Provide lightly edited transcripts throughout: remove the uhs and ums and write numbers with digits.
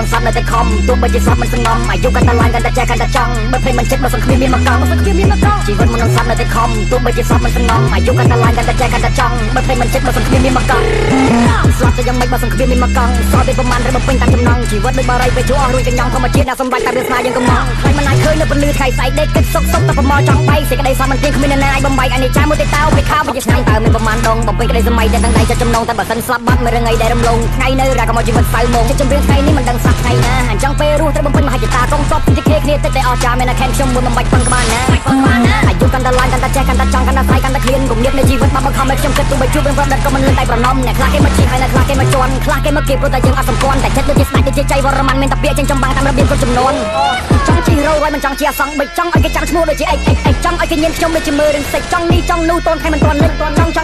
នឹងសត្វនៅតែខំទោះបីជាសត្វមិនសងំអាយុកាន់តែឡើងកាន់តែចែកកាន់តែចង់បើភ្លេចមិនចិត្តបើសង្គ្រាមមានមកកង់ជីវិតមនុស្សសត្វនៅតែខំទោះបីជាសត្វមិនសងំអាយុកាន់តែឡើងកាន់តែចែកកាន់តែចង់បើភ្លេចមិនចិត្តបើសង្គ្រាមមានមកកង់ស្លាប់ទៅយ៉ាងម៉េចបើសង្គ្រាមមានមកកង់សល់ពេលប្រមាណឬបំពេញតាមចំណងជីវិតដូចបារីពេលជួអស់រួចកញ្ញងធម្មជាតិអ្នកសម្រេចតែវាស្នាយើងកំងខ្លាញ់មិនអាចឃើញនៅពលឺថ្ងៃស្អែកដេកគិតសុកសុកតែប្រមល់ចង់បែកសេចក្តីសោកមិនទៀងគ្មានអ្នកណាអាចបំបែកអានិច្ចាមួយទេតើពេលខោវាឆ្នាំតើមានប្រមាណដងបំពេញក្តីសម័យតែទាំងដៃចិត្តចំណងតែបើសិនស្លាប់បាត់មួយរងៃដែលរំលងថ្ងៃនៅរកមកជីវិតសៅមកចិត្តចម្រៀងថ្ងៃនេះមិនដឹងសោះថ្ងៃណាអញ្ចឹងពេលរស់ត្រូវបំពេញមហិច្ឆតាកុំសពពីគ្នាគ្នាតិចតែអស់ចាមានតែខែខ្ញុំមួយមិនបាច់ពឹងក្បាលណាអាយុកាន់តែឡើងកាន់តែចេះកាន់តែចង់កាន់តែស្អែកកាន់តែឃ្លានគំនិតនៃជីវិតមកបង្ខំឲ្យខ្ញុំគិតទោះបីជួបរឿងប្រឌិតក៏មិនលឿនតែប្រណំអ្នកខ្លះគេមកជីហើយអ្នកខ្លះគេមកជន់ខ្លះគេមកគេព្រោះតែយើងអត់សម្គាល់តែចិត្តដូចជាស្ដេចដូចជាចៃវរ្ម័នមានតែពាក្យចេញចំបាំងតាមរបៀបគ្រប់ចំនួនចង់ជីរោរយមិនចង់ជាអសង្ឃបិចចង់ឲ្យគេចាំឈ្មោះដូចជាអិចចង់ឲ្យគេញៀនខ្ញុំដូចជាមើលរឿងសិចចង់នេះចង់នោះតូនខែមិនទាន់លិច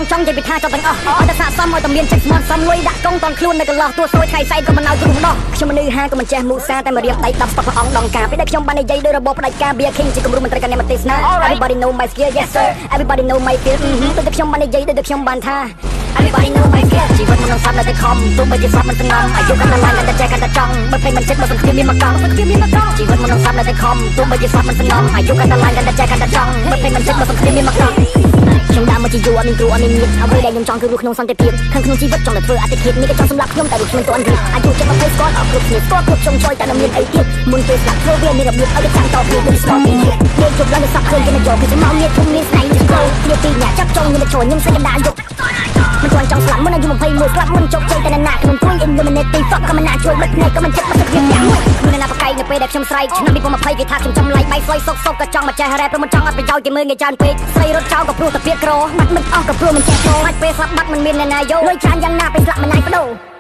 ចង់និយាយពីថាចង់ទាំងអស់ឲ្យតែស័កសមឲ្យតែមានចិត្តស្មត់សមលុយដាក់កងតន់ខ្លួននៅកន្លោះទួសួយថ្ងៃស្អែកក៏មិនឲ្យគ្រូដោះខ្ញុំមនុស្សហាក៏មិនចេះមូសាតែមករៀបដៃ10ព្រះអង្គដងការពេលដែលខ្ញុំបាននិយាយដោយរបបផ្ដាច់ការ Bia King ជាគំរូមន្ត្រីកញ្ញាមទេសនា Everybody know my skill yes sir everybody know my skill ទៅតែខ្ញុំបាននិយាយដូចខ្ញុំបានថា Everybody know my skill ជីវិតមនុស្សសត្វនៅតែខំទោះបីជាសត្វមិនសងំអាយុកាន់តែឡើងកាន់តែចែកកាន់តែចង់បើភ្លេចមិនចិត្តបើសង្គ្រាមមានមកកង់ជីវិតមនុស្សសត្វនៅតែខំទោះបីជាសត្វមិនសងំអាយុកាន់តែឡើងកាន់តែចែកកាន់តែចង់បើភ្លេចមិនចិត្តបើសង្គ្រាមមានមកកង់ខ្ញុំដើរមកជាយូរអត់មានគ្រូអត់មានញាតិអ្វីដែលខ្ញុំចង់គឺរស់ក្នុងសន្តិភាពខាងក្នុងជីវិតចង់តែធ្វើអតិថិភាពនេះក៏ចង់សម្រាប់ខ្ញុំតែរស់គ្មានទាន់ទៀតអាយុចិត្ត20ស្គាល់អត់គ្រប់គ្នាស្គាល់គ្រប់ចុងចុយតែនៅមានអីទៀតមុនពេលស្លាប់ធ្វើវាមានរបៀបឲ្យតែចាំតគ្នាដូចស្គាល់ពីនេះយើងជប់ឡើងទៅសាប់ឃើញគេមកយកគឺមកមានធំមានស្នែងទៅចូលគ្នាពីរអ្នកចាប់ចុងខ្ញុំទៅចូលខ្ញុំសេចក្ដីយកមិនទាន់ចង់ស្លាប់មុនអាយុ21ស្លាប់មុនជោគជ័យតែណាខ្ញុំទួយ eliminate fuck ក៏មិនណាជួយបិទភ្នែកក៏មិនចិត្តមកទឹកយ៉ាងមួយមានណាប្រកែកនៅពេលដែលខ្ញុំស្រែកឆ្នាំ2020គេថាខ្ញុំចំឡៃបែកស្វ័យសុកក៏ចង់មកចេះរ៉េបព្រោះមិនចង់អត់ប្រយោជន៍គេមើលងាយច្រើនពេកស្រីរត់ចោលក៏ព្រោះតែពាក្យក្របាត់មិនអស់ក៏ព្រោះមិនចេះចូលហើយពេលស្លាប់បាត់មិនមានអ្នកណាយកលុយច្រើនយ៉ាងណាពេលស្លាប់មិនណាយបដូរ